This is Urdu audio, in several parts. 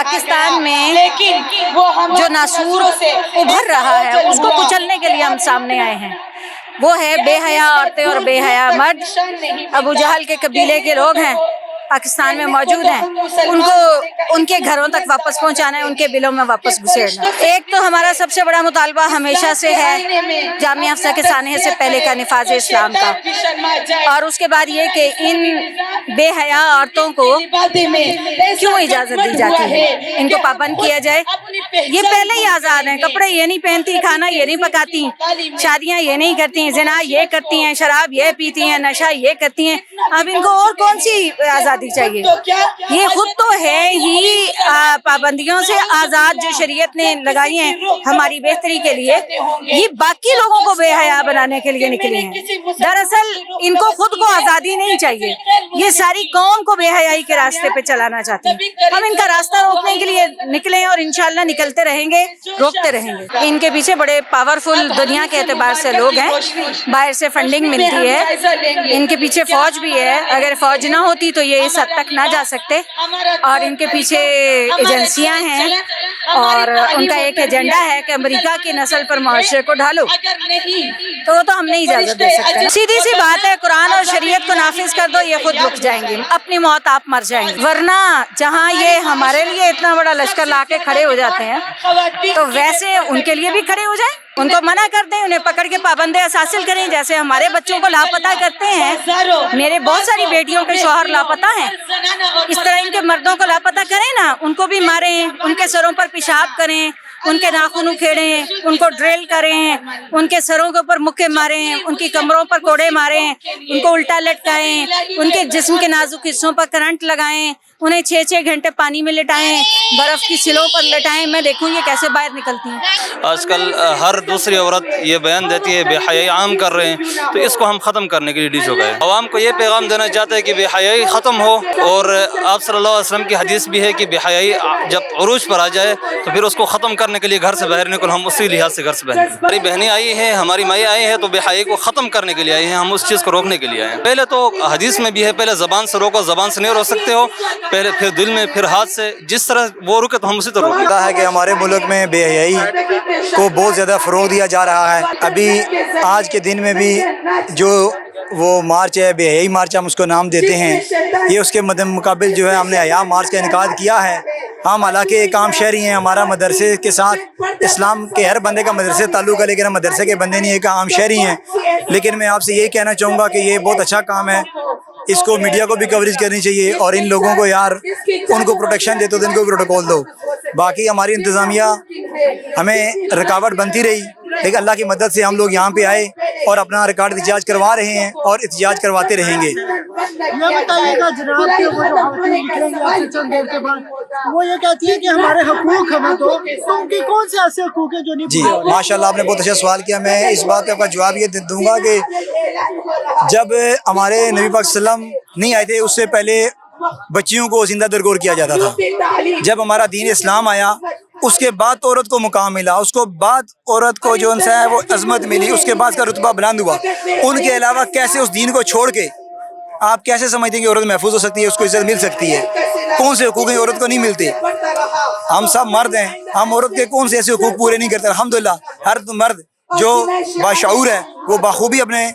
پاکستان میں جو ناسور ابھر رہا ہے اس کو کچلنے کے لیے ہم سامنے آئے ہیں. وہ ہے بے حیا عورتیں اور بے حیا مرد. ابو جہل کے قبیلے کے لوگ ہیں پاکستان میں موجود ہیں. ان کو ان کے گھروں تک واپس پہنچانا ہے, ان کے بلوں میں واپس گھسیڑنا. ایک تو ہمارا سب سے بڑا مطالبہ ہمیشہ سے ہے جامعہ افضہ کے سانحے سے پہلے کا نفاذ اسلام کا, اور اس کے بعد یہ کہ ان بے حیا عورتوں کو کیوں اجازت دی جاتی ہے, ان کو پابند کیا جائے. یہ پہلے ہی آزاد ہیں, کپڑے یہ نہیں پہنتی, کھانا یہ نہیں پکاتی, شادیاں یہ نہیں کرتی, زنا یہ کرتی ہیں, شراب یہ پیتی ہیں, نشہ یہ کرتی ہیں. اب ان کو اور کون سی آزادی چاہیے؟ یہ خود تو ہے ہی پابندیوں سے آزاد جو شریعت نے لگائی ہیں ہماری بہتری کے لیے, یہ باقی لوگوں کو بے حیا بنانے کے لیے نکلی ہیں. دراصل ان کو خود کو آزادی نہیں چاہیے, یہ ساری قوم کو بے حیائی کے راستے پہ چلانا چاہتی ہیں. ہم ان کا راستہ روکنے کے لیے نکلے ہیں اور انشاءاللہ نکلتے رہیں گے, روکتے رہیں گے. ان کے پیچھے بڑے پاورفل دنیا کے اعتبار سے لوگ ہیں, باہر سے فنڈنگ ملتی ہے, ان کے پیچھے فوج بھی ہے. اگر فوج نہ ہوتی تو یہ اس حد تک نہ جا سکتے, اور ان کے پیچھے ایجنسیاں ہیں, اور ان کا ایک ایجنڈا ہے کہ امریکہ کی نسل پر معاشرے کو ڈھالو, تو وہ تو ہم نہیں اجازت دے سکتے. سیدھی سی بات ہے, قرآن اور شریعت کو نافذ کر دو, یہ خود رک جائیں گے, اپنی موت آپ مر جائیں گے. ورنہ جہاں یہ ہمارے لیے اتنا بڑا لشکر لا کے کھڑے ہو جاتے ہیں تو ویسے ان کے لیے بھی کھڑے ہو جائیں, ان کو منع کر دیں, انہیں پکڑ کے پابند حاصل کریں. جیسے ہمارے بچوں کو لاپتہ کرتے ہیں, میرے بہت ساری بیٹیوں کے شوہر لاپتہ ہیں, اس طرح ان کے مردوں کو لاپتہ کریں نا, ان کو بھی ماریں, ان کے سروں پر پیشاب کریں, ان کے ناخن اکھیڑیں, ان کو ڈرل کریں, ان کے سروں کے اوپر مکے ماریں, ان کی کمروں پر کوڑے ماریں, ان کو الٹا لٹکائیں, ان کے جسم کے نازک حصوں پر کرنٹ لگائیں, انہیں 6-6 گھنٹے پانی میں لٹائیں, برف کی سلوں پر لٹائیں. میں دیکھوں یہ کیسے باہر نکلتی ہیں. آج کل ہر دوسری عورت یہ بیان دیتی ہے بے حیائی عام کر رہے ہیں, تو اس کو ہم ختم کرنے کے لیے ڈیش ہو گئے. عوام کو یہ پیغام دینا چاہتے ہیں کہ بے حیائی ختم ہو, اور آپ صلی اللہ علیہ وسلم کی حدیث بھی ہے کہ بے حیائی جب عروج پر آ جائے تو پھر اس کو ختم کرنے کے لیے گھر سے باہر نکل. ہم اسی لحاظ سے گھر سے باہر, ہماری بہنیں آئی ہیں, ہماری مائیں آئی ہیں, تو بے حیائی کو ختم کرنے کے لیے آئی ہیں, ہم اس چیز کو روکنے کے لیے آئے ہیں. پہلے تو حدیث میں بھی ہے, پہلے زبان سے روکو, زبان سے نہیں روک سکتے ہو, پہلے پھر دل میں, پھر ہاتھ سے, جس طرح وہ رکے تو ہم اسی طرح روکتے ہے. کہ ہمارے ملک میں بے حیائی کو بہت زیادہ فروغ دیا جا رہا ہے. ابھی آج کے دن میں بھی جو وہ مارچ ہے, بے حیائی مارچ ہم اس کو نام دیتے ہیں, یہ اس کے مقابل جو ہے ہم نے حیا مارچ کا انعقاد کیا ہے. ہم حالانکہ ایک عام شہری ہیں, ہمارا مدرسے کے ساتھ اسلام کے ہر بندے کا مدرسے تعلق ہے, لیکن ہم مدرسے کے بندے نہیں, ایک عام شہری ہیں. لیکن میں آپ سے یہی کہنا چاہوں گا کہ یہ بہت اچھا کام ہے, اس کو میڈیا کو بھی کوریج کرنی چاہیے, اور ان لوگوں کو یار ان کو پروٹیکشن دیتے تو ان کو بھی پروٹوکول دو. باقی ہماری انتظامیہ ہمیں رکاوٹ بنتی رہی, لیکن اللہ کی مدد سے ہم لوگ یہاں پہ آئے اور اپنا ریکارڈ احتجاج کروا رہے ہیں اور احتجاج کرواتے رہیں گے. یہ بتائیے گا جناب کہ وہ جو خواتین نکلیں گی آپ سے چند دیر کے بعد, وہ یہ کہتی ہے کہ ہمارے حقوق ہمیں دو, تو ان کی کون سے ایسے حقوق ہیں جو نہیں؟ جی ماشاء اللہ, آپ نے بہت اچھا سوال کیا. میں اس بات کا جواب یہ دوں گا کہ جب ہمارے نبی پاک صلی اللہ علیہ وسلم نہیں آئے تھے, اس سے پہلے بچیوں کو زندہ درگور کیا جاتا تھا. جب ہمارا دین اسلام آیا اس کے بعد عورت کو مقام ملا, اس کو بعد عورت کو جو ہے وہ عظمت ملی, اس کے بعد کا رتبہ بلند ہوا. ان کے علاوہ کیسے اس دین کو چھوڑ کے آپ کیسے سمجھتے ہیں کہ عورت محفوظ ہو سکتی ہے, اس کو عزت مل سکتی ہے؟ کون سے حقوق ہیں عورت کو نہیں ملتے؟ ہم سب مرد ہیں, ہم عورت کے کون سے ایسے حقوق پورے نہیں کرتے؟ الحمدللہ ہر مرد جو باشعور ہے وہ بخوبی اپنے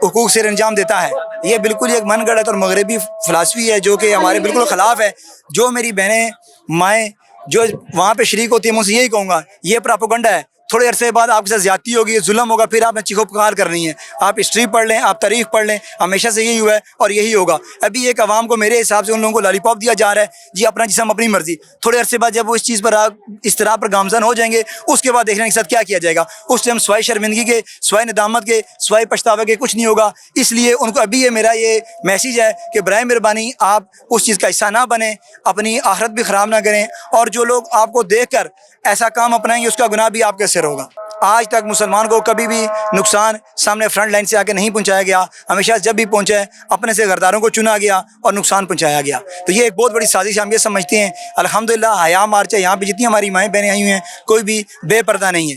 حقوق سے انجام دیتا ہے. یہ بالکل ایک من گڑت اور مغربی فلسفی ہے جو کہ ہمارے بالکل خلاف ہے. جو میری بہنیں مائیں جو وہاں پہ شریک ہوتی ہیں, میں ان سے یہی کہوں گا یہ پراپیگنڈا ہے. تھوڑے عرصے بعد آپ کے ساتھ زیادتی ہوگی, ظلم ہوگا, پھر آپ نے چیخو پکار کرنی ہے. آپ ہسٹری پڑھ لیں, آپ تاریخ پڑھ لیں, ہمیشہ سے یہی ہوا ہے اور یہی ہوگا. ابھی ایک عوام کو میرے حساب سے ان لوگوں کو لالی پاپ دیا جا رہا ہے, جی اپنا جسم اپنی مرضی. تھوڑے عرصے بعد جب وہ اس چیز پر اس طرح پر گامزن ہو جائیں گے, اس کے بعد دیکھنے کے ساتھ کیا کیا جائے گا. اس ٹائم سوائے شرمندگی کے, سوائے ندامت کے, سوائے پچھتاوے کے کچھ نہیں ہوگا. اس لیے ان کو ابھی یہ میرا یہ میسیج ہے کہ برائے مہربانی آپ اس چیز کا حصہ نہ بنیں, اپنی آخرت بھی خراب نہ کریں, اور جو لوگ آپ کو دیکھ کر ایسا کام اپنائیں گے اس کا گناہ بھی آپ کے سر ہوگا. آج تک مسلمان کو کبھی بھی نقصان سامنے فرنٹ لائن سے آ کے نہیں پہنچایا گیا. ہمیشہ جب بھی پہنچے اپنے سے غداروں کو چنا گیا اور نقصان پہنچایا گیا. تو یہ ایک بہت بڑی سازش ہم یہ سمجھتے ہیں. الحمدللہ حیا مارچ ہے, یہاں پہ جتنی ہماری مائیں بہنیں آئی ہوئی ہیں کوئی بھی بے پردہ نہیں ہے.